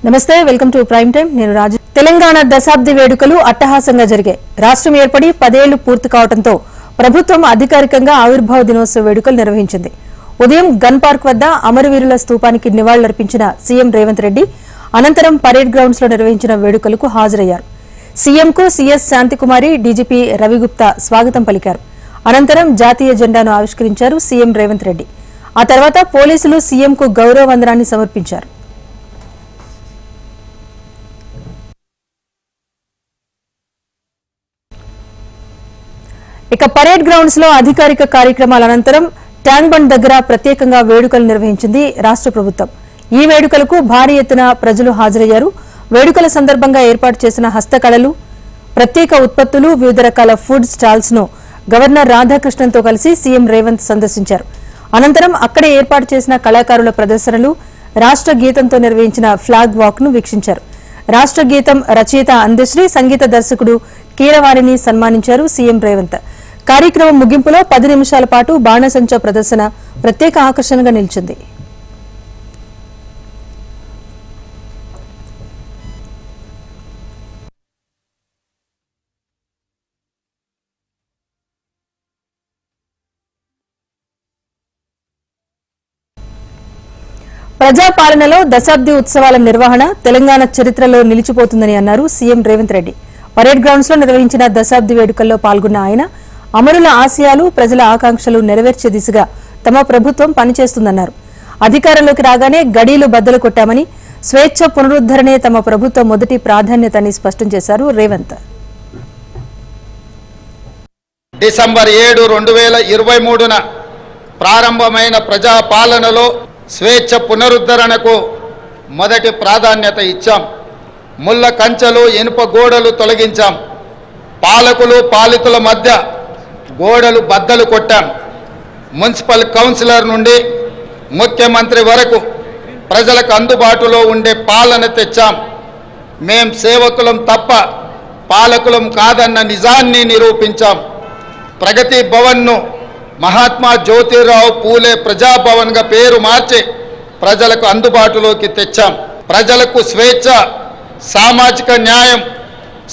నమస్తే welcome to prime time నేను రాజు తెలంగాణ దశాబ్ది వేడుకలు అట్టహాసంగా జరిగాయి రాష్ట్రం ఏర్పడి 10 ఏళ్లు పూర్తి కావడంతో ప్రభుత్వం అధికారికంగా ఆవిర్భావ దినోత్సవ వేడుకలు నిర్వహించింది ఉదయం గన్ పార్క్ వద్ద అమరవీరుల స్తూపానికి నివాళులర్పించిన సీఎం రేవంత్ రెడ్డి అనంతరం పరేడ్ గ్రౌండ్స్ లో నిర్వహించిన వేడుకలకు హాజరయ్యారు సీఎం కు సీఎస్ శాంతికుమారి డీజీపీ రవిగుప్తా స్వాగతం పలికారు అనంతరం జాతీయ జెండాను ఆవిష్కరించారు సీఎం రేవంత్ రెడ్డి ఆ తర్వాత పోలీసులు సీఎం కు గౌరవ వందనాన్ని సమర్పించారు ఇక పరేడ్ గ్రౌండ్స్ లో అధికారిక కార్యక్రమాల అనంతరం ట్యాంక్ బండ్ దగ్గర ప్రత్యేకంగా వేడుకలు నిర్వహించింది రాష్ట్ర ప్రభుత్వం ఈ వేడుకలకు భారీ ఎత్తున ప్రజలు హాజరయ్యారు వేడుకల సందర్భంగా ఏర్పాటు చేసిన హస్తకళలు ప్రత్యేక ఉత్పత్తులు వివిధ రకాల ఫుడ్ స్టాల్స్ ను గవర్నర్ రాధాకృష్ణన్తో కలిసి సీఎం రేవంత్ సందర్శించారు అనంతరం అక్కడే ఏర్పాటు చేసిన కళాకారుల ప్రదర్శనలు రాష్ట్ర గీతంతో నిర్వహించిన ఫ్లాగ్ వాక్ ను వీక్షించారు రాష్ట్ర గీతం రచయిత అందశ్రీ సంగీత దర్శకుడు కీరవాణిని సన్మానించారు సీఎం రేవంత్ కార్యక్రమం ముగింపులో 10 నిమిషాల పాటు బాణసంచా ప్రదర్శన ప్రత్యేక ఆకర్షణగా నిలిచింది ప్రజాపాలనలో దశాబ్ది ఉత్సవాల నిర్వహణ తెలంగాణ చరిత్రలో నిలిచిపోతుందని అన్నారు CM Revanth Reddy parade grounds లో నిర్వహించిన దశాబ్ది వేడుకల్లో పాల్గొన్న ఆయన అమరుల ఆశయాలు ప్రజల ఆకాంక్షలు నెరవేర్చే దిశగా తమ ప్రభుత్వం పనిచేస్తుందన్నారు అధికారంలోకి రాగానే గడీలు బద్దలు కొట్టామని స్వేచ్ఛ పునరుద్ధరణే తమ ప్రభుత్వ మొదటి ప్రాధాన్యతని స్పష్టం చేశారు రేవంత్ డిసెంబర్ 7, 2023న ప్రారంభమైన ప్రజాపాలనలో స్వేచ్ఛ పునరుద్ధరణకు మొదటి ప్రాధాన్యత ఇచ్చాం ముళ్ళ కంచెలు ఇనుప గోడలు తొలగించాం పాలకులు పాలితుల మధ్య గోడలు బద్దలు కొట్టాం మున్సిపల్ కౌన్సిలర్ నుండి ముఖ్యమంత్రి వరకు ప్రజలకు అందుబాటులో ఉండే పాలన తెచ్చాం మేం సేవకులం తప్ప పాలకులం కాదన్న నిజాన్ని నిరూపించాం ప్రగతి భవన్ను మహాత్మా జ్యోతిరావు పూలే ప్రజాభవన్గా పేరు మార్చి ప్రజలకు అందుబాటులోకి తెచ్చాం ప్రజలకు స్వేచ్ఛ సామాజిక న్యాయం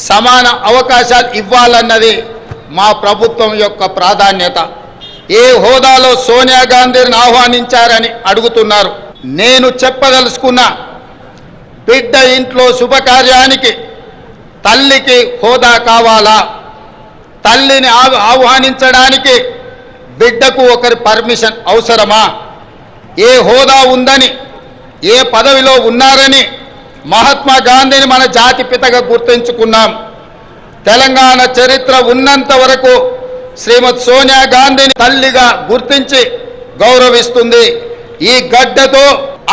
సమాన అవకాశాలు ఇవ్వాలన్నది మా ప్రభుత్వం యొక్క ప్రాధాన్యత ఏ హోదాలో సోనియా గాంధీని ఆహ్వానించారని అడుగుతున్నారు నేను చెప్పదలుచుకున్న బిడ్డ ఇంట్లో శుభకార్యానికి తల్లికి హోదా కావాలా తల్లిని ఆహ్వానించడానికి బిడ్డకు ఒకరి పర్మిషన్ అవసరమా ఏ హోదా ఉందని ఏ పదవిలో ఉన్నారని మహాత్మా గాంధీని మన జాతిపితగా గుర్తించుకున్నాం తెలంగాణ చరిత్ర ఉన్నంత వరకు శ్రీమతి సోనియా గాంధీని తల్లిగా గుర్తించి గౌరవిస్తుంది ఈ గడ్డతో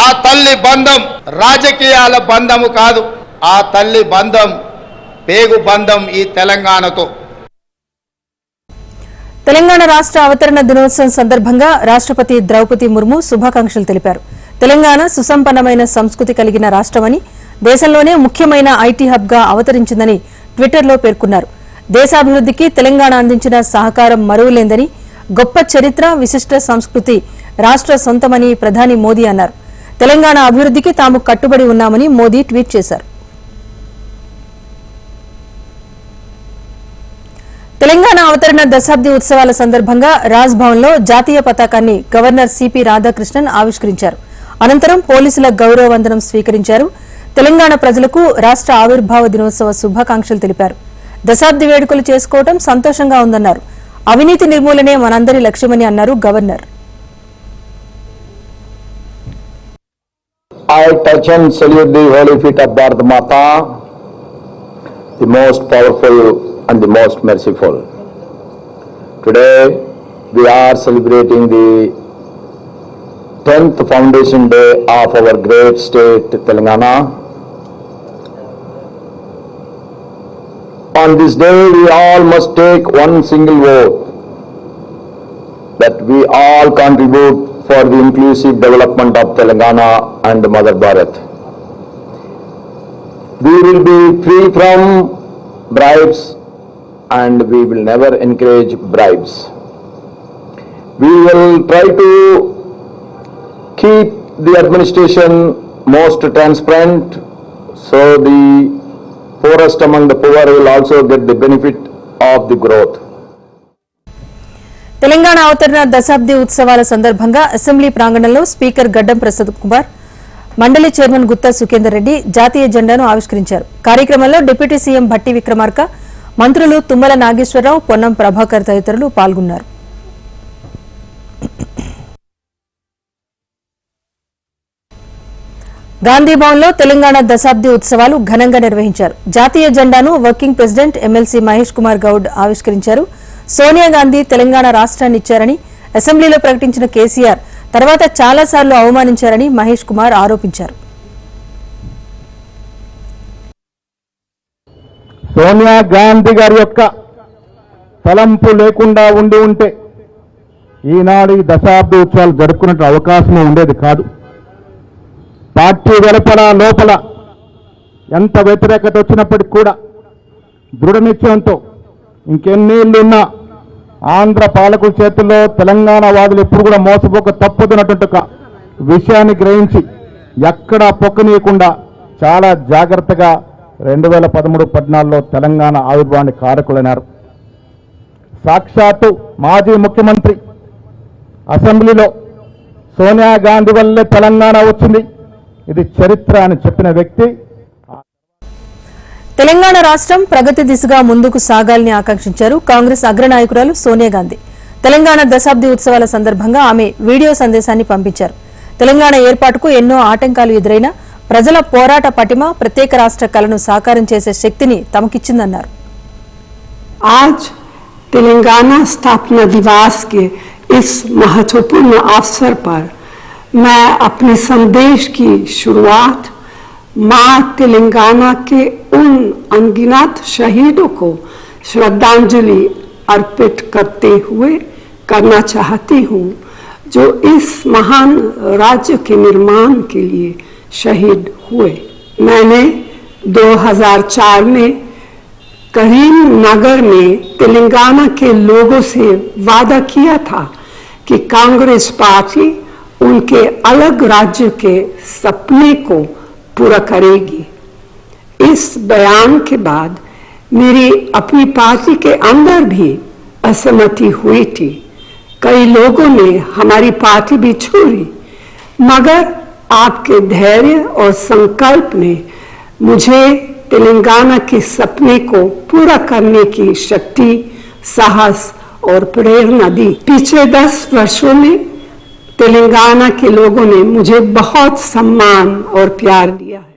ఆ తల్లి బంధం రాజకీయాల బంధము కాదు ఆ తల్లి బంధం పేగు బంధం ఈ తెలంగాణతో తెలంగాణ రాష్ట్ర అవతరణ దినోత్సవం సందర్భంగా రాష్ట్రపతి ద్రౌపది ముర్ము శుభాకాంక్షలు తెలిపారు తెలంగాణ సుసంపన్నమైన సంస్కృతి కలిగిన రాష్ట్రమని దేశంలోనే ముఖ్యమైన ఐటీ హబ్ గా అవతరించిందని ట్విట్టర్లో పేర్కొన్నారు దేశాభివృద్ధికి తెలంగాణ అందించిన సహకారం మరువలేందని గొప్ప చరిత్ర విశిష్ట సంస్కృతి రాష్ట్ర సొంతమని ప్రధాని మోదీ అన్నారు తెలంగాణ అభివృద్ధికి తాము కట్టుబడి ఉన్నామని మోదీ ట్వీట్ చేశారు తెలంగాణ అవతరణ దశాబ్ది ఉత్సవాల సందర్భంగా రాజ్ భవన్ లో జాతీయ పతాకాన్ని గవర్నర్ సిపి రాధాకృష్ణన్ ఆవిష్కరించారు అనంతరం పోలీసుల గౌరవ వందనం స్వీకరించారు తెలంగాణ ప్రజలకు రాష్ట్ర ఆవిర్భావ దినోత్సవ శుభాకాంక్షలు తెలిపారు దశాబ్ది వేడుకలు చేసుకోవడం సంతోషంగా ఉందన్నారు అవినీతి నిర్మూలనే మనందరి లక్ష్యమని అన్నారు governor I touch and salute the holy feet of Bharat Mata, the most powerful and the most merciful. Today we are celebrating the 10th foundation day of our great state Telangana. On this day we all must take one single vote that we all contribute for the inclusive development of Telangana and Mother Bharat. We will be free from bribes and we will never encourage bribes. We will try to keep the administration most transparent So the poorest among the poor will also get the benefit of the growth. Telangana అవతరణ దశాబ్ది ఉత్సవాల సందర్భంగా assembly ప్రాంగణంలో speaker గడ్డం ప్రసాద్ కుమార్, మండలి chairman Gutta Sukhender Reddy జాతీయ జెండాను ఆవిష్కరించారు. కార్యక్రమంలో డిప్యూటీ సీఎం భట్టి విక్రమార్క, మంత్రులు తుమ్మల నాగేశ్వరరావు, పొన్నం ప్రభాకర్ తదితరులు పాల్గొన్నారు. గాంధీభవన్లో తెలంగాణ దశాబ్ది ఉత్సవాలు ఘనంగా నిర్వహించారు. జాతీయ జెండాను working president MLC Mahesh Kumar Goud ఆవిష్కరించారు. సోనియా గాంధీ తెలంగాణ రాష్ట్రాన్ని ఇచ్చారని అసెంబ్లీలో ప్రకటించిన కేసీఆర్ తర్వాత చాలాసార్లు అవమానించారని మహేష్ కుమార్ ఆరోపించారు. సోనియా గాంధీ గారి యొక్క తలంపు లేకుండా ఉంటే ఈనాడు ఈ దశాబ్ది ఉత్సవాలు జరుపుకునే అవకాశం ఉండేది కాదు. పార్టీ వెలుపల లోపల ఎంత వ్యతిరేకత వచ్చినప్పటికీ కూడా దృఢ నిశ్చయంతో ఇంకెన్నేళ్లున్నా ఆంధ్ర పాలకుల చేతుల్లో తెలంగాణ వాదులు ఎప్పుడు కూడా మోసపోక తప్పదన్నటువంటి ఒక విషయాన్ని గ్రహించి ఎక్కడా పొక్కనీయకుండా చాలా జాగ్రత్తగా 2013-14లో తెలంగాణ ఆవిర్భావానికి కారకులైనారు. సాక్షాత్తు మాజీ ముఖ్యమంత్రి అసెంబ్లీలో సోనియా గాంధీ వల్లే తెలంగాణ వచ్చింది, ఇది చరిత్ర అని చెప్పిన వ్యక్తి. తెలంగాణ రాష్ట్రం ప్రగతి దిశగా ముందుకు సాగాలని ఆకాంక్షించారు కాంగ్రెస్ అగ్రనాయకురాలు సోనియా గాంధీ. తెలంగాణ దశాబ్ది ఉత్సవాల సందర్భంగా ఆమె వీడియో సందేశాన్ని పంపించారు. తెలంగాణ ఏర్పాటుకు ఎన్నో ఆటంకాలు ఎదురైనా ప్రజల పోరాట పటిమ ప్రత్యేక రాష్ట్ర కలను సాకారం చేసే శక్తిని తమకిచ్చిందన్నారు. आज तेलंगाना स्थापना दिवस के इस महत्वपूर्ण अवसर पर मैं अपने संदेश की शुरुआत मां तेलंगाना के उन अनगिनत शहीदों को श्रद्धांजलि अर्पित करते हुए करना चाहती हूं, जो इस महान राज्य के निर्माण के लिए शहीद हुए. मैंने 2004 में करीमनगर में तेलंगाना के लोगों से वादा किया था कि कांग्रेस पार्टी उनके अलग राज्य के सपने को पूरा करेगी. इस बयान के बाद मेरी अपनी पार्टी के अंदर भी असहमति हुई थी. कई लोगों ने हमारी पार्टी भी छोड़ी, मगर आपके धैर्य और संकल्प ने मुझे तेलंगाना के सपने को पूरा करने की शक्ति, साहस और प्रेरणा दी. पिछले 10 वर्षों में तेलंगाना के लोगों ने मुझे बहुत सम्मान और प्यार दिया है.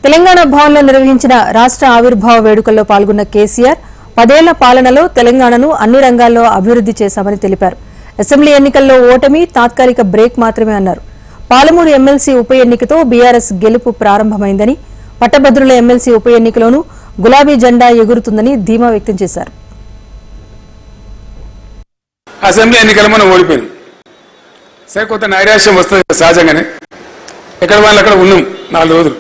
తెలంగాణ భవన్లో నిర్వహించిన రాష్ట్ర ఆవిర్భావ వేడుకల్లో పాల్గొన్న కేసీఆర్ 10 ఏళ్ల పాలనలో తెలంగాణను అన్ని రంగాల్లో అభివృద్ధి చేశామని తెలిపారు. అసెంబ్లీ ఎన్నికల్లో ఓటమి తాత్కాలిక బ్రేక్ మాత్రమే అన్నారు. పాలమూరు ఎమ్మెల్సీ ఉప ఎన్నికతో బీఆర్ఎస్ గెలుపు ప్రారంభమైందని, పట్టభద్రుల ఎమ్మెల్సీ ఉప ఎన్నికలోనూ గులాబీ జెండా ఎగురుతుందని ధీమా వ్యక్తం చేశారు. అసెంబ్లీ ఎన్నికలు మనం ఓడిపోయింది. సరే, కొంత నైరాశ్యం వస్తుంది సహజంగానే. ఎక్కడ వాళ్ళు అక్కడ ఉన్నాం 4 రోజులు.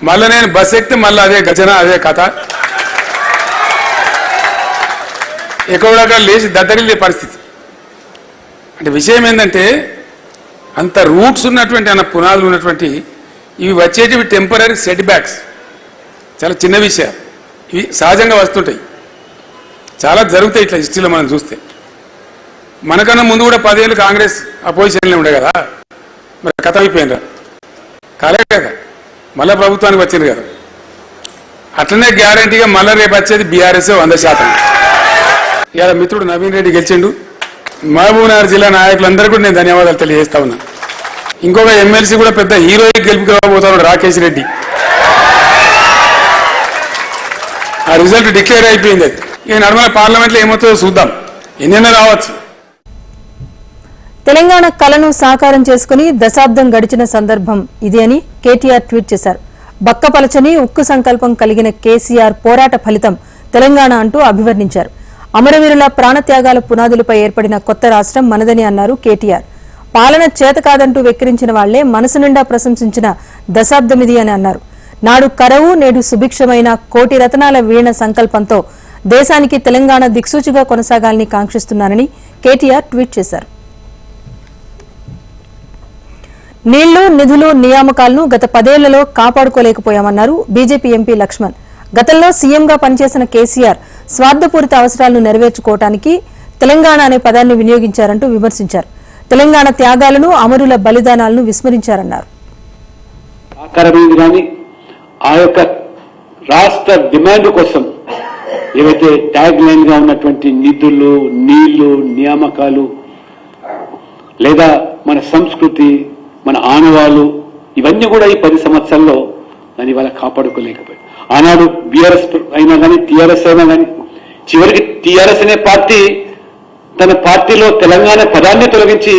మళ్ళీ నేను బస్ ఎక్కితే మళ్ళీ అదే గజన, అదే కథ. ఎక్కడ లేచి దద్దరిల్లే పరిస్థితి. అంటే విషయం ఏంటంటే, అంత రూట్స్ ఉన్నటువంటి అన్న పునాదులు ఉన్నటువంటి ఇవి వచ్చేటివి టెంపరీ సెట్ బ్యాక్స్. చాలా చిన్న విషయాలు ఇవి, సహజంగా వస్తుంటాయి. చాలా జరుగుతాయి ఇట్లా హిస్టరీలో మనం చూస్తే. మనకన్నా ముందు కూడా 10 ఏళ్ళు కాంగ్రెస్ అపోజిషన్లో ఉండే కదా, మరి కథ అయిపోయినరా కాలే కదా, మళ్ళీ ప్రభుత్వానికి వచ్చింది కదా. అట్లనే గ్యారంటీగా మళ్ళీ రేపు వచ్చేది బీఆర్ఎస్ 100%. ఇవాళ మిత్రుడు నవీన్ రెడ్డి గెలిచిండు. మహబూబ్నగర్ జిల్లా నాయకులందరూ కూడా నేను ధన్యవాదాలు తెలియజేస్తా ఉన్నా. ఇంకొక ఎమ్మెల్సీ కూడా పెద్ద హీరోయిక్ గెలుపుకోబోతాడు, రాకేష్ రెడ్డి. ఆ రిజల్ట్ డిక్లేర్ అయిపోయింది. అది ఇక నడమల పార్లమెంట్లో ఏమవుతుందో చూద్దాం, ఎన్నైనా రావచ్చు. తెలంగాణ కలను సాకారం చేసుకుని దశాబ్దం గడిచిన సందర్భం ఇది అని కేటీఆర్ ట్వీట్ చేశారు. బక్కపలచని ఉక్కు సంకల్పం కలిగిన కేసీఆర్ పోరాట ఫలితం తెలంగాణ అంటూ అభివర్ణించారు. అమరవీరుల ప్రాణత్యాగాల పునాదులపై ఏర్పడిన కొత్త రాష్ట్రం మనదని అన్నారు కేటీఆర్. పాలన చేత కాదంటూ వెక్కిరించిన వాళ్లే మనసు నిండా ప్రశంసించిన దశాబ్దమిది అని అన్నారు. నాడు కరవు నేడు సుభిక్షమైన కోటి రతనాల వీణ సంకల్పంతో దేశానికి తెలంగాణ దిక్సూచిగా కొనసాగాలని కాంక్షిస్తున్నానని కేటీఆర్ ట్వీట్ చేశారు. నీళ్లు, నిధులు, నియామకాలను గత 10 ఏళ్లలో కాపాడుకోలేకపోయామన్నారు బీజేపీ ఎంపీ లక్ష్మణ్. గతంలో సీఎంగా పనిచేసిన కేసీఆర్ స్వార్థపూరిత అవసరాలను నెరవేర్చుకోవడానికి తెలంగాణ అనే పదాన్ని వినియోగించారంటూ విమర్శించారు. తెలంగాణ త్యాగాలను, అమరుల బలిదానాలను విస్మరించారన్నారు. ఆ యొక్క రాష్ట్ర డిమాండ్ కోసం ఏవైతే ట్యాగ్ లైన్ గా ఉన్నటువంటి నిధులు, నీళ్లు, నియామకాలు లేదా మన సంస్కృతి, మన ఆనవాళ్ళు ఇవన్నీ కూడా ఈ 10 సంవత్సరాల్లో దాని వల్ల కాపాడుకోలేకపోయాయి. ఆనాడు బీఆర్ఎస్ అయినా కానీ, టీఆర్ఎస్ అయినా కానీ, చివరికి టీఆర్ఎస్ అనే పార్టీ తన పార్టీలో తెలంగాణ పదాన్ని తొలగించి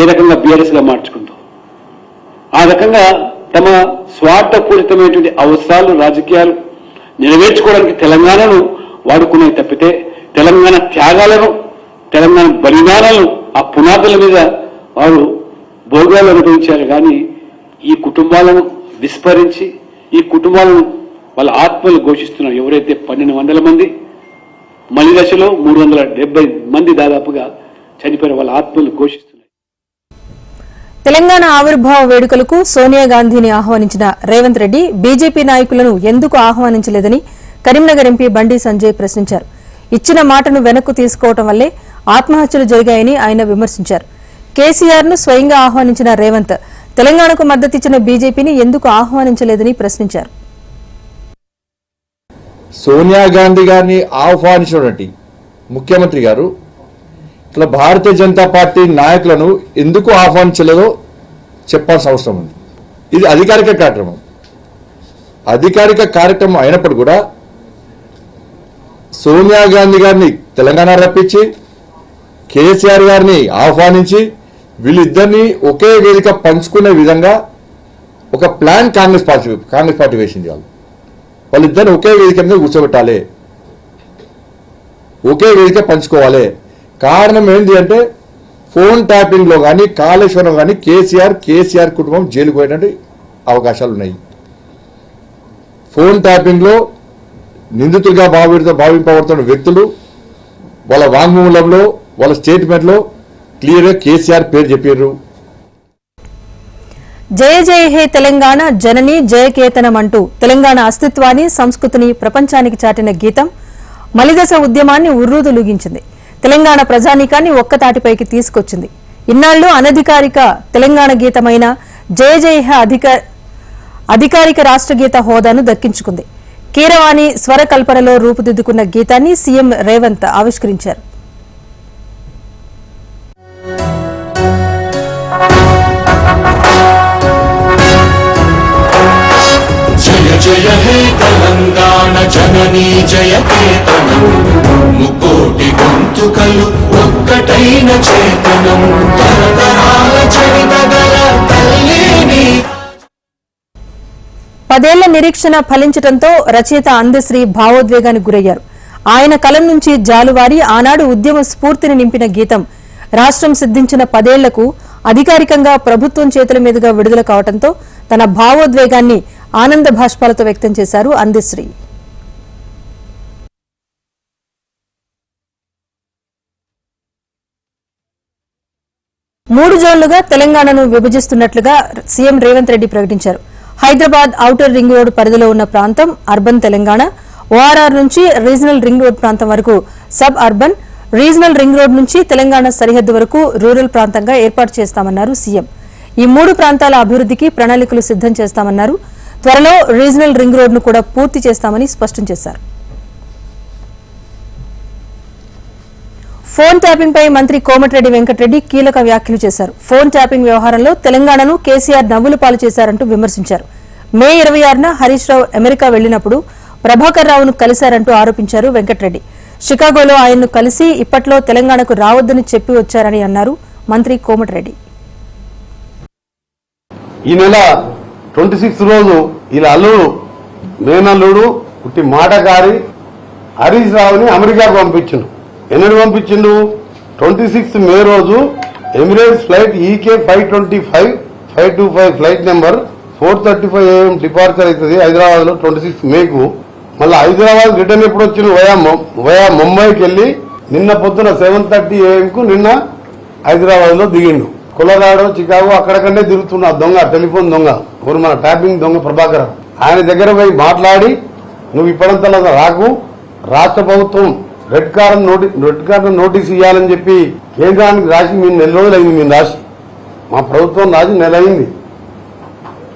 ఏ రకంగా బీఆర్ఎస్ గా మార్చుకుందో, ఆ రకంగా తమ స్వార్థపూరితమైనటువంటి అవసరాలు, రాజకీయాలు నెరవేర్చుకోవడానికి తెలంగాణను వాడుకునే తప్పితే తెలంగాణ త్యాగాలను, తెలంగాణ బలిదానాలను ఆ పునాదుల మీద వారు భోగాలు అనుభవించారు. కానీ ఈ కుటుంబాలను విస్మరించి, ఈ కుటుంబాలను వాళ్ళ ఆత్మలు ఘోషిస్తున్నారు. ఎవరైతే 1200 మంది మలి దశలో 370 మంది దాదాపుగా చనిపోయిన వాళ్ళ ఆత్మలు ఘోషిస్తున్నారు. తెలంగాణ ఆవిర్భావ వేడుకలకు సోనియా గాంధీని ఆహ్వానించిన రేవంత్ రెడ్డి బీజేపీ నాయకులను ఎందుకు ఆహ్వానించలేదని కరీంనగర్ ఎంపీ బండి సంజయ్ ప్రశ్నించారు. ఇచ్చిన మాటను వెనక్కు తీసుకోవడం వల్లే ఆత్మహత్యలు జరిగాయని ఆయన విమర్శించారు. కేసీఆర్ ను స్వయంగా ఆహ్వానించిన రేవంత్ తెలంగాణకు మద్దతిచ్చిన బీజేపీని ఎందుకు ఆహ్వానించలేదని ప్రశ్నించారు. సోనియా గాంధీ గారిని ఆహ్వానించినటువంటి ముఖ్యమంత్రి గారు ఇట్లా భారతీయ జనతా పార్టీ నాయకులను ఎందుకు ఆహ్వానించలేదో చెప్పాల్సిన అవసరం ఉంది. ఇది అధికారిక కార్యక్రమం. అధికారిక కార్యక్రమం అయినప్పుడు కూడా సోనియా గాంధీ గారిని తెలంగాణ రప్పించి కేసీఆర్ గారిని ఆహ్వానించి వీళ్ళిద్దరినీ ఒకే వేదిక పంచుకునే విధంగా ఒక ప్లాన్ కాంగ్రెస్ పార్టీ వేసింది. వాళ్ళిద్దరిని ఒకే వేదిక మీద కూర్చోబెట్టాలి, ఒకే వేదిక పంచుకోవాలి. కారణం ఏంటి అంటే ఫోన్ ట్యాపింగ్ లో కానీ, కాళేశ్వరం కానీ కేసీఆర్ కుటుంబం జైలుకు పోయేటువంటి అవకాశాలు ఉన్నాయి. ఫోన్ ట్యాపింగ్ లో నిందితులుగా భావింపబడుతున్న వ్యక్తులు వాళ్ళ వాంగ్మూలంలో, వాళ్ళ స్టేట్మెంట్ లో క్లియర్ గా కేసీఆర్ పేరు చెప్పారు. జయ జయ హే తెలంగాణ జనని జయకేతనం అంటూ తెలంగాణ అస్తిత్వాన్ని, సంస్కృతిని ప్రపంచానికి చాటిన గీతం మలిదశ ఉద్యమాన్ని ఉర్రూతలూగించింది. తెలంగాణ ప్రజానీకాన్ని ఒక్కతాటిపైకి తీసుకొచ్చింది. ఇన్నాళ్లు అనధికారిక తెలంగాణ గీతమైన జయ జయ హే అధికారిక రాష్ట్ర గీత హోదాను దక్కించుకుంది. కీరవాణి స్వర కల్పనలో రూపుదిద్దుకున్న గీతాన్ని సీఎం రేవంత్ ఆవిష్కరించారు. జయ హే తెలంగాణ జననీ జయకేతనం, ముకోటి గొంతుకలు ఒక్కటైన చేతనం, తరతరాల చరితగల తల్లిని. 10 ఏళ్ల నిరీక్షణ ఫలించడంతో రచయిత అందశ్రీ భావోద్వేగానికి గురయ్యారు. ఆయన కలం నుంచి జాలువారి ఆనాడు ఉద్యమ స్ఫూర్తిని నింపిన గీతం రాష్ట్రం సిద్ధించిన 10 ఏళ్లకు అధికారికంగా ప్రభుత్వం చేతుల మీదుగా విడుదల కావడంతో తన భావోద్వేగాన్ని ఆనంద భాష్పాలతో వ్యక్తం చేశారు అందశ్రీ. మూడు జోన్లుగా తెలంగాణను విభజిస్తున్నట్లుగా సీఎం రేవంత్ రెడ్డి ప్రకటించారు. హైదరాబాద్ ఔటర్ రింగ్ రోడ్ పరిధిలో ఉన్న ప్రాంతం అర్బన్ తెలంగాణ, ఓఆర్ఆర్ నుంచి రీజనల్ రింగ్ రోడ్ ప్రాంతం వరకు sub urban, regional ring road నుంచి తెలంగాణ సరిహద్దు వరకు రూరల్ ప్రాంతంగా ఏర్పాటు చేస్తామన్నారు సీఎం. ఈ 3 ప్రాంతాల అభివృద్ధికి ప్రణాళికలు సిద్ధం చేస్తామన్నారు. త్వరలో రీజనల్ రింగ్ రోడ్ను కూడా పూర్తి చేస్తామని స్పష్టం చేశారు. ఫోన్ ట్యాపింగ్ పై మంత్రి కోమటిరెడ్డి వెంకటరెడ్డి కీలక వ్యాఖ్యలు చేశారు. ఫోన్ ట్యాపింగ్ వ్యవహారంలో తెలంగాణను కేసీఆర్ నవ్వులు పాలు చేశారంటూ విమర్శించారు. మే 26న హరీష్ రావు అమెరికా వెళ్లినప్పుడు ప్రభాకర్ రావును కలిశారంటూ ఆరోపించారు వెంకటరెడ్డి. షికాగోలో ఆయన్ను కలిసి ఇప్పట్లో తెలంగాణకు రావద్దని చెప్పి వచ్చారని అన్నారు మంత్రి కోమటిరెడ్డి. ఈ నెల 26 రోజు ఇలా అల్లుడు మేనల్లుడు పుట్టి మాటగారి హరీష్ రావుని అమెరికాకు పంపించిండు. ఎన్నడు పంపించిండు? 26 మే రోజు Emirates flight EK 525 flight number 4:35 AM departure అవుతుంది హైదరాబాద్ లో 26 మేకు. మళ్ళీ హైదరాబాద్ రిటర్న్ ఎప్పుడు వచ్చిండు? వయా ముంబైకి వెళ్ళి నిన్న పొద్దున 7:30 AM కు నిన్న హైదరాబాద్ లో దిగిండు. కొలరాడో చికాగో అక్కడక్కడనే తిరుగుతున్న దొంగ, టెలిఫోన్ దొంగ, ఎవరు మన ట్యాపింగ్ దొంగ ప్రభాకర్, ఆయన దగ్గర పోయి మాట్లాడి నువ్వు ఇప్పటింతలా రాకు, రాష్ట్ర ప్రభుత్వం రెడ్ కార్డు నోటీస్ ఇవ్వాలని చెప్పి కేంద్రానికి రాసి మేము 4 రోజులు అయింది. మేము రాసి మా ప్రభుత్వం రాసి 1 నెల అయింది.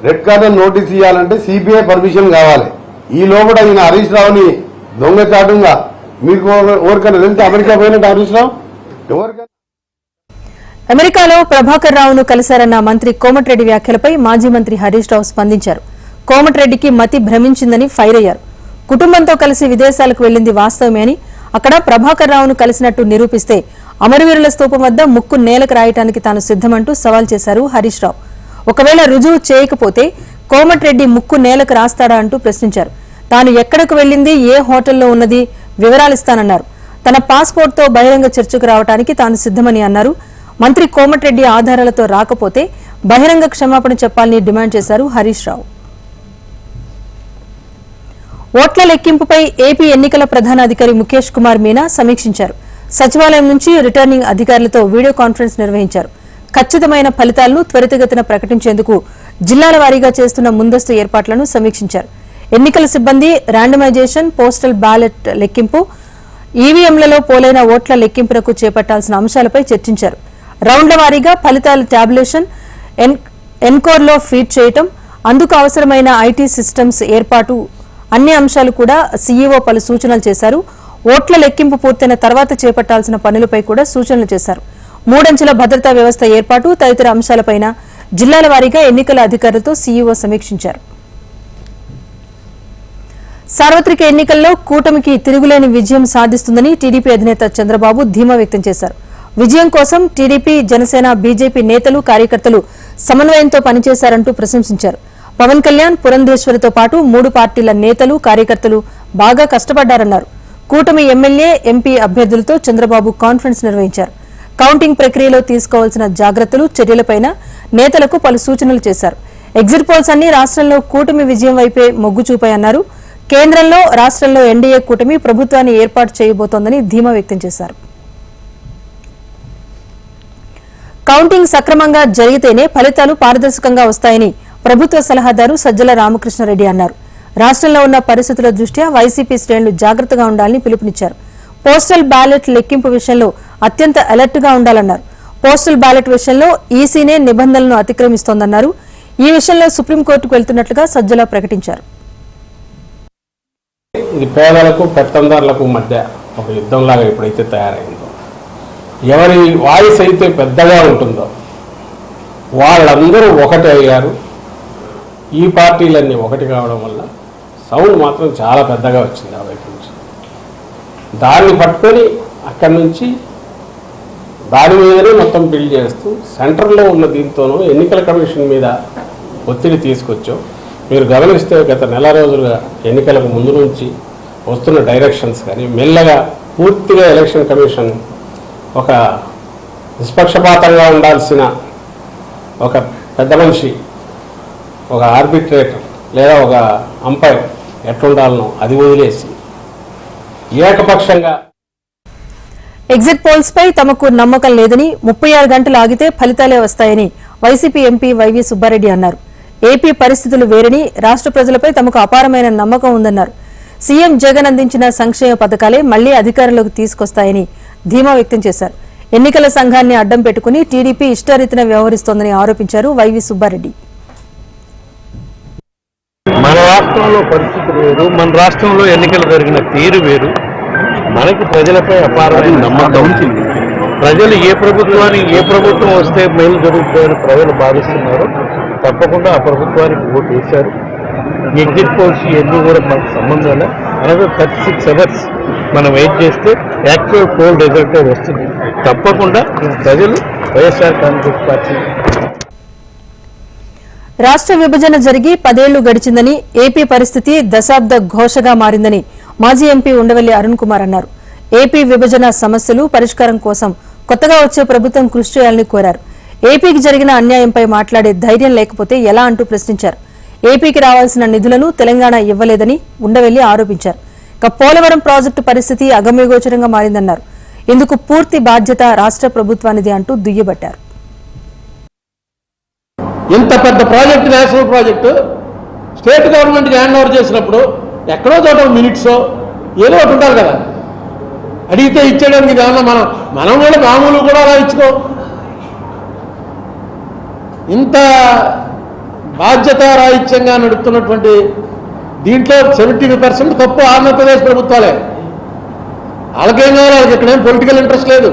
రెడ్ కార్డు నోటీస్ ఇవ్వాలంటే సిబిఐ పర్మిషన్ కావాలి. ఈ లోపల ఈయన హరీష్ రావుని దొంగచాటుగా మీకు ఎవరికైనా వెళ్తే అమెరికా పోయినట్టు హరీష్ రావు ఎవరికైనా. అమెరికాలో ప్రభాకర్ రావును కలిశారన్న మంత్రి కోమటిరెడ్డి వ్యాఖ్యలపై మాజీ మంత్రి హరీష్ రావు స్పందించారు. కోమటిరెడ్డికి మతి భ్రమించిందని ఫైర్ అయ్యారు. కుటుంబంతో కలిసి విదేశాలకు వెళ్లింది వాస్తవమే అని, అక్కడ ప్రభాకర్ రావును కలిసినట్టు నిరూపిస్తే అమరవీరుల స్తూపం వద్ద ముక్కు నేలకు రాయటానికి తాను సిద్దమంటూ సవాల్ చేశారు హరీష్ రావు. ఒకవేళ రుజువు చేయకపోతే కోమటిరెడ్డి ముక్కు నేలకు రాస్తాడా అంటూ ప్రశ్నించారు. తాను ఎక్కడకు వెళ్లింది, ఏ హోటల్లో ఉన్నది వివరాలిస్తానన్నారు. తన పాస్పోర్ట్తో బహిరంగ చర్చకు రావడానికి తాను సిద్దమని అన్నారు. మంత్రి కోమటిరెడ్డి ఆధారాలతో రాకపోతే బహిరంగ క్షమాపణ చెప్పాలని డిమాండ్ చేశారు హరీష్ రావు. ఓట్ల లెక్కింపుపై ఏపీ ఎన్నికల ప్రధానాధికారి ముఖేష్ కుమార్ మీనా సమీక్షించారు. సచివాలయం నుంచి రిటర్నింగ్ అధికారులతో వీడియో కాన్ఫరెన్స్ నిర్వహించారు. ఖచ్చితమైన ఫలితాలను త్వరితగతిన ప్రకటించేందుకు జిల్లాల వారీగా చేస్తున్న ముందస్తు ఏర్పాట్లను సమీక్షించారు. ఎన్నికల సిబ్బంది ర్యాండమైజేషన్, పోస్టల్ బ్యాలెట్ లెక్కింపు, ఈవీఎంలలో పోలైన ఓట్ల లెక్కింపునకు చేపట్టాల్సిన అంశాలపై చర్చించారు. రౌండ్ల వారీగా ఫలితాల ట్యాబులేషన్, ఎన్కోర్లో ఫీడ్ చేయటం, అందుకు అవసరమైన ఐటీ సిస్టమ్స్ ఏర్పాటు అన్ని అంశాలు కూడా సీఈఓ పలు సూచనలు చేశారు. ఓట్ల లెక్కింపు పూర్తయిన తర్వాత చేపట్టాల్సిన పనులపై కూడా సూచనలు చేశారు. 3 అంచెల భద్రతా వ్యవస్థ ఏర్పాటు తదితర అంశాలపైన జిల్లాల వారీగా ఎన్నికల అధికారులతో సీఈఓ సమీక్షించారు. సార్వత్రిక ఎన్నికల్లో కూటమికి తిరుగులేని విజయం సాధిస్తుందని టీడీపీ అధినేత చంద్రబాబు ధీమా వ్యక్తం చేశారు. విజయం కోసం టీడీపీ, జనసేన, బీజేపీ నేతలు, కార్యకర్తలు సమన్వయంతో పనిచేశారంటూ ప్రశంసించారు. పవన్ కళ్యాణ్, పురంధేశ్వరితో పాటు 3 పార్టీల నేతలు, కార్యకర్తలు బాగా కష్టపడ్డారన్నారు. కూటమి ఎమ్మెల్యే, ఎంపీ అభ్యర్థులతో చంద్రబాబు కాన్ఫరెన్స్ నిర్వహించారు. కౌంటింగ్ ప్రక్రియలో తీసుకోవాల్సిన జాగ్రత్తలు, చర్యలపైన నేతలకు పలు సూచనలు చేశారు. ఎగ్జిట్ పోల్స్ అన్ని రాష్ట్రంలో కూటమి విజయం వైపే మొగ్గు చూపాయన్నారు. కేంద్రంలో, రాష్ట్రంలో ఎన్డీఏ కూటమి ప్రభుత్వాన్ని ఏర్పాటు చేయబోతోందని ధీమా వ్యక్తం చేశారు. కౌంటింగ్ సక్రమంగా జరిగితేనే ఫలితాలు పారదర్శకంగా వస్తాయని ప్రభుత్వ సలహాదారు సజ్జల రామకృష్ణారెడ్డి అన్నారు. రాష్ట్రంలో ఉన్న పరిస్థితుల దృష్ట్యా వైసీపీ శ్రేణులు జాగ్రత్తగా ఉండాలని పిలుపునిచ్చారు. పోస్టల్ బ్యాలెట్ లెక్కింపు విషయంలో అత్యంత అలర్ట్ గా ఉండాలన్నారు. పోస్టల్ బ్యాలెట్ విషయంలో ఈసీనే నిబంధనలను అతిక్రమిస్తోందన్నారు. ఈ విషయంలో సుప్రీంకోర్టుకు వెళ్తున్నట్లుగా సజ్జల ప్రకటించారు. ఇది పేదలకు, పెత్తందారులకు మధ్య ఒక యుద్ధంలాగా ఎప్పుడైతే తయారైందో, ఎవరి వాయిస్ అయితే పెద్దగా ఉంటుందో వాళ్ళందరూ ఒకటే అయ్యారు. ఈ పార్టీలన్నీ ఒకటి కావడం వల్ల సౌండ్ మాత్రం చాలా పెద్దగా వచ్చింది ఆ వైపు నుంచి. దాన్ని పట్టుకొని అక్కడి నుంచి దాని మీదనే మొత్తం బిల్డ్ చేస్తూ సెంటర్లో ఉన్న దీంతోనూ ఎన్నికల కమిషన్ మీద ఒత్తిడి తీసుకొచ్చాం. మీరు గమనిస్తే గత నెల రోజులుగా ఎన్నికలకు ముందు నుంచి వస్తున్న డైరెక్షన్స్ కానీ మెల్లగా పూర్తిగా ఎలక్షన్ కమిషన్ ఒక నిష్పక్షపాతంగా ఉండాల్సిన ఒక పెద్ద మనిషి, ఒక ఆర్బిట్రేటర్ లేదా ఒక అంపైర్ ఎట్లుండాలనో అది వదిలేసి ఏకపక్షంగా ఎగ్జిట్ పోల్స్ పై తమకు నమ్మకం లేదని, 36 గంటలు ఆగితే ఫలితాలే వస్తాయని వైసీపీ ఎంపీ వైవీ సుబ్బారెడ్డి అన్నారు. ఏపీ పరిస్థితులు వేరని, రాష్ట్ర ప్రజలపై తమకు అపారమైన నమ్మకం ఉందన్నారు. సీఎం జగన్ అందించిన సంక్షేమ పథకాలే మళ్లీ అధికారంలోకి తీసుకొస్తాయని ధీమా వ్యక్తం చేశారు. ఎన్నికల సంఘాన్ని అడ్డం పెట్టుకుని టీడీపీ ఇష్టారీతిన వ్యవహరిస్తోందని ఆరోపించారు వైవీ సుబ్బారెడ్డి. మన రాష్ట్రంలో పరిస్థితులు వేరు, మన రాష్ట్రంలో ఎన్నికలు జరిగిన తీరు వేరు. మనకి ప్రజలపై అపారమైన నమ్మకం ఉంటుంది. ప్రజలు ఏ ప్రభుత్వం వస్తే మేలు జరుగుతుందని ప్రజలు భావిస్తున్నారు. తప్పకుండా ఆ ప్రభుత్వానికి ఓటు వేశారు. ఎగ్జిట్ పోల్స్ ఇవన్నీ కూడా మనకు సంబంధం లేదు. అనదర్ 36 hours మనం వెయిట్ చేస్తే యాక్చువల్ పోల్ రిజల్ట్ వస్తుంది. తప్పకుండా ప్రజలు వైఎస్ఆర్ కాంగ్రెస్ పార్టీ. రాష్ట్ర విభజన జరిగి 10 ఏళ్లు గడిచిందని, ఏపీ పరిస్థితి దశాబ్ద ఘోషగా మారిందని మాజీ ఎంపీ ఉండవల్లి అరుణ్ కుమార్ అన్నారు. ఏపీ విభజన సమస్యలు పరిష్కారం కోసం కొత్తగా వచ్చే ప్రభుత్వం కృషి చేయాలని కోరారు. ఏపీకి జరిగిన అన్యాయంపై మాట్లాడే ధైర్యం లేకపోతే ఎలా అంటూ ప్రశ్నించారు. ఏపీకి రావాల్సిన నిధులను తెలంగాణ ఇవ్వలేదని ఉండవల్లి ఆరోపించారు. ఇక పోలవరం ప్రాజెక్టు పరిస్థితి అగమ్యగోచరంగా మారిందన్నారు. ఇందుకు పూర్తి బాధ్యత రాష్ట్ర ప్రభుత్వానిది అంటూ దుయ్యబట్టారు. ఇంత పెద్ద ప్రాజెక్టు, నేషనల్ ప్రాజెక్టు స్టేట్ గవర్నమెంట్కి హ్యాండ్ ఓవర్ చేసినప్పుడు ఎక్కడో చోట మినిట్సో ఏదో ఒకటి ఉండాలి కదా. అడిగితే ఇచ్చేయడానికి దానిలో మనం కూడా మామూలు కూడా అలా ఇచ్చుకో. ఇంత బాధ్యతారాహిత్యంగా నడుపుతున్నటువంటి దీంట్లో 70% తప్పు ఆంధ్రప్రదేశ్ ప్రభుత్వాలే. వాళ్ళకేం కావాలి, వాళ్ళకి ఇక్కడేం పొలిటికల్ ఇంట్రెస్ట్ లేదు.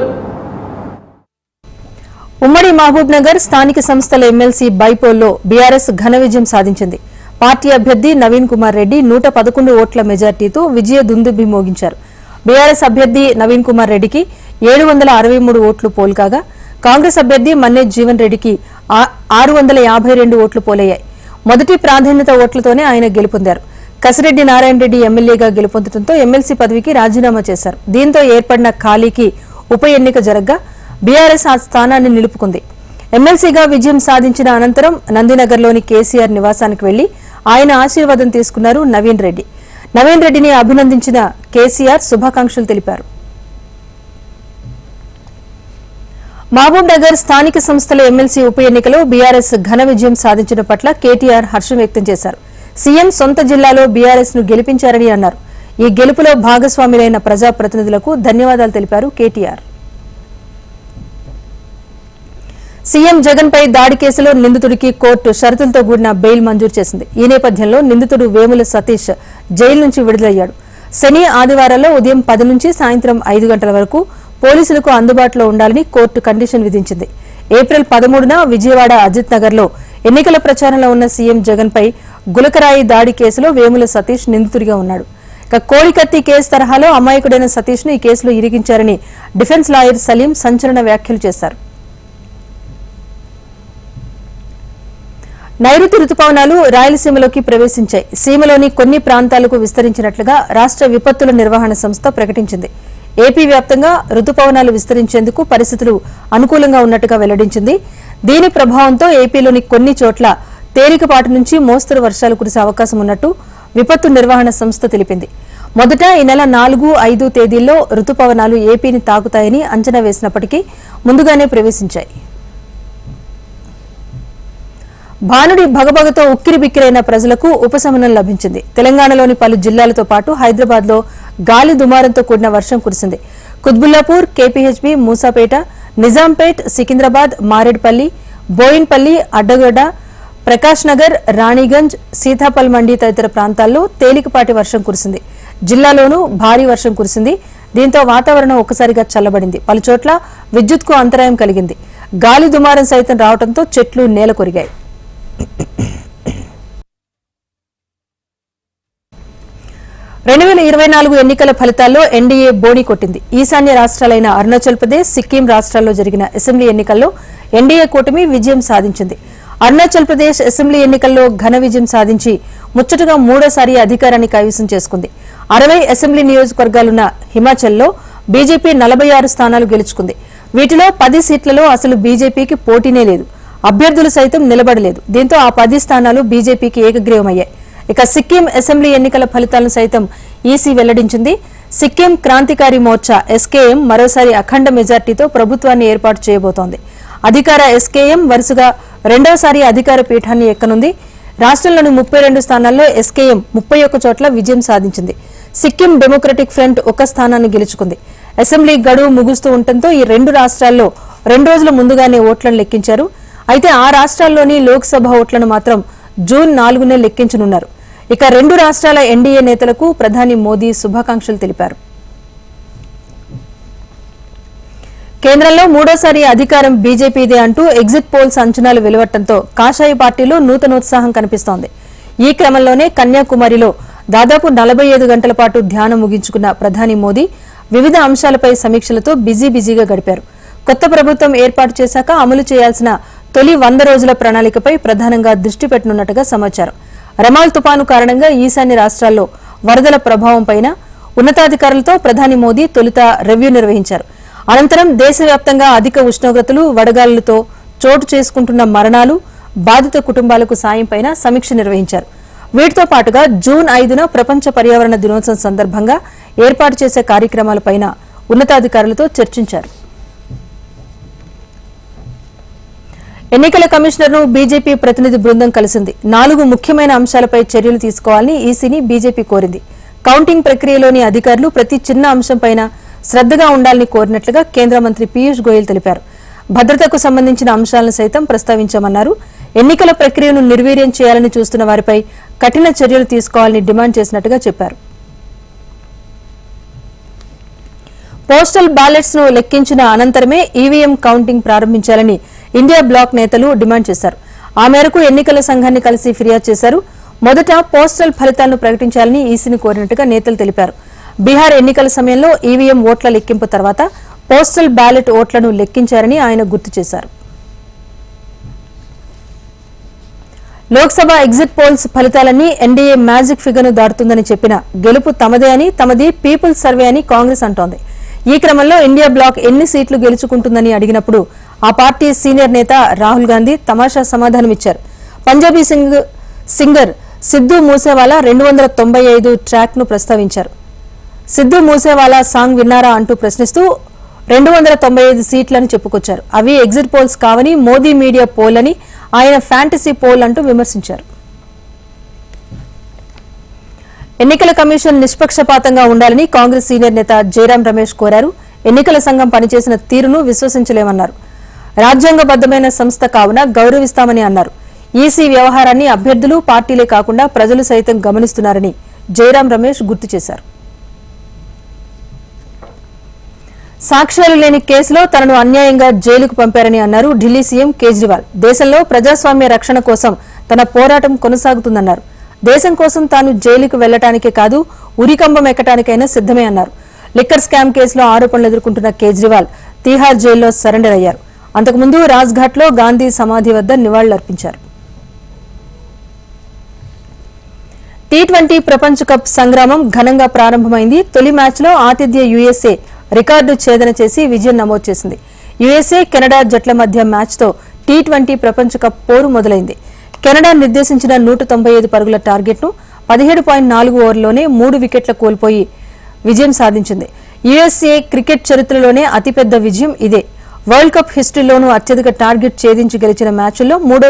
ఉమ్మడి మహబూబ్ నగర్ స్థానిక సంస్థల ఎమ్మెల్సీ బైపోల్లో బీఆర్ఎస్ ఘన విజయం సాధించింది. పార్టీ అభ్యర్థి నవీన్ కుమార్ రెడ్డి 111 ఓట్ల మెజార్టీతో విజయ దుందుబి మోగించారు. బీఆర్ఎస్ అభ్యర్థి నవీన్ కుమార్ రెడ్డికి 763 ఓట్లు పోల్కాగా కాంగ్రెస్ అభ్యర్థి మన్నే జీవన్ రెడ్డికి 652 ఓట్లు పోలయ్యాయి. మొదటి ప్రాధాన్యత ఓట్లతోనే ఆయన గెలుపొందారు. కసిరెడ్డి నారాయణ రెడ్డి ఎమ్మెల్యేగా గెలుపొందడంతో ఎమ్మెల్సీ పదవికి రాజీనామా చేశారు. దీంతో ఏర్పడిన ఖాళీకి ఉప ఎన్నిక జరగ్గా బీఆర్ఎస్ ఆ స్థానాన్ని నిలుపుకుంది. ఎమ్మెల్సీగా విజయం సాధించిన అనంతరం నందినగర్లోని కేసీఆర్ నివాసానికి వెళ్లి ఆయన ఆశీర్వాదం తీసుకున్నారు నవీన్ రెడ్డి. నవీన్ రెడ్డిని అభినందించిన కేసీఆర్ శుభాకాంక్షలు తెలిపారు. మహబూబ్ నగర్ స్థానిక సంస్థల ఎమ్మెల్సీ ఉప ఎన్నికలో బీఆర్ఎస్ ఘన విజయం సాధించడం పట్ల కేటీఆర్ హర్షం వ్యక్తం చేశారు. సీఎం సొంత జిల్లాలో బీఆర్ఎస్ ను గెలిపించారని అన్నారు. ఈ గెలుపులో భాగస్వాములైన ప్రజాప్రతినిధులకు ధన్యవాదాలు తెలిపారు కేటీఆర్. సీఎం జగన్ పై దాడి కేసులో నిందితుడికి కోర్టు షరతులతో కూడిన బెయిల్ మంజూరు చేసింది. ఈ నేపథ్యంలో నిందితుడు వేముల సతీష్ జైలు నుంచి విడుదలయ్యాడు. శని, ఆదివారాల్లో ఉదయం 10 నుంచి సాయంత్రం 5 గంటల వరకు పోలీసులకు అందుబాటులో ఉండాలని కోర్టు కండిషన్ విధించింది. ఏప్రిల్ 13న విజయవాడ అజిత్ నగర్ లో ఎన్నికల ప్రచారంలో ఉన్న సీఎం జగన్ పై గులకరాయి దాడి కేసులో వేముల సతీష్ నిందితుడిగా ఉన్నాడు. ఇక కోడికత్తి కేసు తరహాలో అమాయకుడైన సతీష్ ను ఈ కేసులో ఇరికించారని డిఫెన్స్ లాయర్ సలీం సంచలన వ్యాఖ్యలు చేశారు. నైరుతి రుతుపవనాలు రాయలసీమలోకి ప్రవేశించాయి. సీమలోని కొన్ని ప్రాంతాలకు విస్తరించినట్లుగా రాష్ట్ర విపత్తుల నిర్వహణ సంస్థ ప్రకటించింది. ఏపీ వ్యాప్తంగా రుతుపవనాలు విస్తరించేందుకు పరిస్థితులు అనుకూలంగా ఉన్నట్టుగా వెల్లడించింది. దీని ప్రభావంతో ఏపీలోని కొన్ని చోట్ల తేలికపాటి నుంచి మోస్తరు వర్షాలు కురిసే అవకాశం ఉన్నట్టు విపత్తు నిర్వహణ సంస్థ తెలిపింది. మొదట ఈ నెల 4, 5 తేదీల్లో రుతుపవనాలు ఏపీని తాకుతాయని అంచనా వేసినప్పటికీ ముందుగానే ప్రవేశించాయి. భానుడి భగభగతో ఉక్కిరిబిక్కిరైన ప్రజలకు ఉపశమనం లభించింది. తెలంగాణలోని పలు జిల్లాలతో పాటు హైదరాబాద్ లో గాలి దుమారంతో కూడిన వర్షం కురిసింది. కుత్బుల్లాపూర్, కేపీహెచ్బీ, మూసాపేట, నిజాంపేట్, సికింద్రాబాద్, మారేడ్పల్లి, బోయిన్పల్లి, అడ్డగడ్డ, ప్రకాష్ నగర్, రాణిగంజ్, సీతాపల్ మండి తదితర ప్రాంతాల్లో తేలికపాటి వర్షం కురిసింది. జిల్లాలోనూ భారీ వర్షం కురిసింది. దీంతో వాతావరణం ఒక్కసారిగా చల్లబడింది. పలుచోట్ల విద్యుత్కు అంతరాయం కలిగింది. గాలి దుమారం సైతం రావడంతో చెట్లు నేల కొరిగాయి. 2024 ఎన్నికల ఫలితాల్లో ఎన్డీఏ బోణి కొట్టింది. ఈశాన్య రాష్ట్రాలైన అరుణాచల్ ప్రదేశ్, సిక్కిం రాష్ట్రాల్లో జరిగిన అసెంబ్లీ ఎన్నికల్లో ఎన్డీఏ కూటమి విజయం సాధించింది. అరుణాచల్ ప్రదేశ్ అసెంబ్లీ ఎన్నికల్లో ఘన విజయం సాధించి ముచ్చటగా మూడోసారి అధికారాన్ని కైవసం చేసుకుంది. 60 అసెంబ్లీ నియోజకవర్గాలున్న హిమాచల్లో బీజేపీ 46 స్థానాలు గెలుచుకుంది. వీటిలో 10 సీట్లలో అసలు బీజేపీకి పోటీనే లేదు. అభ్యర్థులు సైతం నిలబడలేదు. దీంతో ఆ 10 స్థానాలు బీజేపీకి ఏకగ్రీవమయ్యాయి. ఇక సిక్కిం అసెంబ్లీ ఎన్నికల ఫలితాలను సైతం ఈసీ వెల్లడించింది. సిక్కిం క్రాంతికారి మోర్చా ఎస్కేఎం మరోసారి అఖండ మెజార్టీతో ప్రభుత్వాన్ని ఏర్పాటు చేయబోతోంది. అధికార ఎస్కేఎం వరుసగా రెండోసారి అధికార పీఠాన్ని ఎక్కనుంది. రాష్ట్రంలోని 32 స్థానాల్లో ఎస్కేఎం 31 చోట్ల విజయం సాధించింది. సిక్కిం డెమోక్రటిక్ ఫ్రంట్ 1 స్థానాన్ని గెలుచుకుంది. అసెంబ్లీ గడువు ముగుస్తూ ఉండటంతో ఈ 2 రాష్ట్రాల్లో 2 రోజుల ముందుగానే ఓట్లను లెక్కించారు. అయితే ఆ రాష్ట్రాల్లోని లోక్సభ ఓట్లను మాత్రం జూన్ 4నే లెక్కించనున్నారు. ఇక 2 రాష్ట్రాల ఎన్డీఏ నేతలకు ప్రధాని మోదీ శుభాకాంక్షలు తెలిపారు. కేంద్రంలో మూడోసారి అధికారం బీజేపీదే అంటూ ఎగ్జిట్ పోల్స్ అంచనాలు వెలువడటంతో కాషాయ పార్టీలో నూతనోత్సాహం కనిపిస్తోంది. ఈ క్రమంలోనే కన్యాకుమారిలో దాదాపు 45 గంటల పాటు ధ్యానం ముగించుకున్న ప్రధాని మోదీ వివిధ అంశాలపై సమీక్షలతో బిజీగా గడిపారు. కొత్త ప్రభుత్వం ఏర్పాటు చేశాక అమలు చేయాల్సిన తొలి 100 రోజుల ప్రణాళికపై ప్రధానంగా దృష్టి పెట్టనున్నట్టుగా సమాచారం. రమాల్ తుపాను కారణంగా ఈశాన్య రాష్ట్రాల్లో వరదల ప్రభావంపైన ఉన్నతాధికారులతో ప్రధాని మోదీ తొలుత రివ్యూ నిర్వహించారు. అనంతరం దేశవ్యాప్తంగా అధిక ఉష్ణోగ్రతలు, వడగాలులతో చోటు చేసుకుంటున్న మరణాలు, బాధిత కుటుంబాలకు సాయంపైన సమీక్ష నిర్వహించారు. వీటితో పాటుగా జూన్ 5న ప్రపంచ పర్యావరణ దినోత్సవం సందర్భంగా ఏర్పాటు చేసే కార్యక్రమాలపైన ఉన్నతాధికారులతో చర్చించారు. ఎన్నికల కమిషనర్ను బీజేపీ ప్రతినిధి బృందం కలిసింది. 4 ముఖ్యమైన అంశాలపై చర్యలు తీసుకోవాలని ఈసీని బీజేపీ కోరింది. కౌంటింగ్ ప్రక్రియలోని అధికారులు ప్రతి చిన్న అంశంపైన శ్రద్దగా ఉండాలని కోరినట్లుగా కేంద్ర మంత్రి పీయూష్ గోయల్ తెలిపారు. భద్రతకు సంబంధించిన అంశాలను సైతం ప్రస్తావించామన్నారు. ఎన్నికల ప్రక్రియను నిర్వీర్యం చేయాలని చూస్తున్న వారిపై కఠిన చర్యలు తీసుకోవాలని డిమాండ్ చేసినట్టుగా చెప్పారు. పోస్టల్ బ్యాలెట్స్ ను లెక్కించిన అనంతరమే ఈవీఎం కౌంటింగ్ ప్రారంభించాలని ఇండియా బ్లాక్ నేతలు డిమాండ్ చేశారు. ఆ మేరకు ఎన్నికల సంఘాన్ని కలిసి ఫిర్యాదు చేశారు. మొదట పోస్టల్ ఫలితాలను ప్రకటించాలని ఈసీని కోరినట్టుగా నేతలు తెలిపారు. బీహార్ ఎన్నికల సమయంలో ఈవీఎం ఓట్ల లెక్కింపు తర్వాత పోస్టల్ బ్యాలెట్ ఓట్లను లెక్కించారని ఆయన గుర్తు చేశారు. లోక్సభ ఎగ్జిట్ పోల్స్ ఫలితాలన్నీ ఎన్డీఏ మ్యాజిక్ ఫిగర్ను దాటుతుందని చెప్పిన గెలుపు తమదే అని, తమది పీపుల్స్ సర్వే అని కాంగ్రెస్ అంటోంది. ఈ క్రమంలో ఇండియా బ్లాక్ ఎన్ని సీట్లు గెలుచుకుంటుందని అడిగినప్పుడు ఆ పార్టీ సీనియర్ నేత రాహుల్ గాంధీ తమాషా సమాధానమిచ్చారు. పంజాబీ సింగర్ సిద్ధూ మూసేవాలా 295 ట్రాక్ ను ప్రస్తావించారు. సిద్ధూ మూసేవాలా సాంగ్ విన్నారా అంటూ ప్రశ్నిస్తూ 295 సీట్లను చెప్పుకొచ్చారు. అవి ఎగ్జిట్ పోల్స్ కావని, మోదీ మీడియా పోల్ అని, ఆయన ఫ్యాంటసీ పోల్ అంటూ విమర్శించారు. ఎన్నికల కమిషన్ నిష్పక్షపాతంగా ఉండాలని కాంగ్రెస్ సీనియర్ నేత జయరాం రమేష్ కోరారు. ఎన్నికల సంఘం పనిచేసిన తీరును విశ్వసించలేమన్నారు. రాజ్యాంగబద్దమైన సంస్థ కావున గౌరవిస్తామని అన్నారు. ఈసీ వ్యవహారాన్ని అభ్యర్థులు, పార్టీలే కాకుండా ప్రజలు సైతం గమనిస్తున్నారని జయరాం రమేష్ గుర్తు చేశారు. సాక్ష్యాలు లేని కేసులో తనను అన్యాయంగా జైలుకు పంపారని అన్నారు ఢిల్లీ సీఎం కేజ్రీవాల్. దేశంలో ప్రజాస్వామ్య రక్షణ కోసం తన పోరాటం కొనసాగుతుందన్నారు. దేశం కోసం తాను జైలుకు వెళ్లటానికే కాదు, ఉరికంబం ఎక్కటానికైనా సిద్దమే అన్నారు. లిక్కర్ స్కామ్ కేసులో ఆరోపణలు ఎదుర్కొంటున్న కేజ్రీవాల్ తీహార్ జైల్లో సరెండర్ అయ్యారు. అంతకుముందు రాజ్ఘాట్లో గాంధీ సమాధి వద్ద నివాళులర్పించారు. T20 ప్రపంచ కప్ సంగ్రామం ఘనంగా ప్రారంభమైంది. తొలి మ్యాచ్లో ఆతిథ్య యుఎస్ఏ రికార్డు ఛేదన చేసి విజయం నమోదు చేసింది. యుఎస్ఏ కెనడా జట్ల మధ్య మ్యాచ్తో T20 ప్రపంచ కప్ పోరు మొదలైంది. కెనడా నిర్దేశించిన 195 పరుగుల టార్గెట్ను 17.4 ఓవర్లోనే 3 వికెట్ల కోల్పోయి విజయం సాధించింది. యుఎస్ఏ క్రికెట్ చరిత్రలోనే అతిపెద్ద విజయం ఇదే. వరల్డ్ కప్ హిస్టరీలోనూ అత్యధిక టార్గెట్ ఛేదించి గెలిచిన మ్యాచ్ల్లో మూడో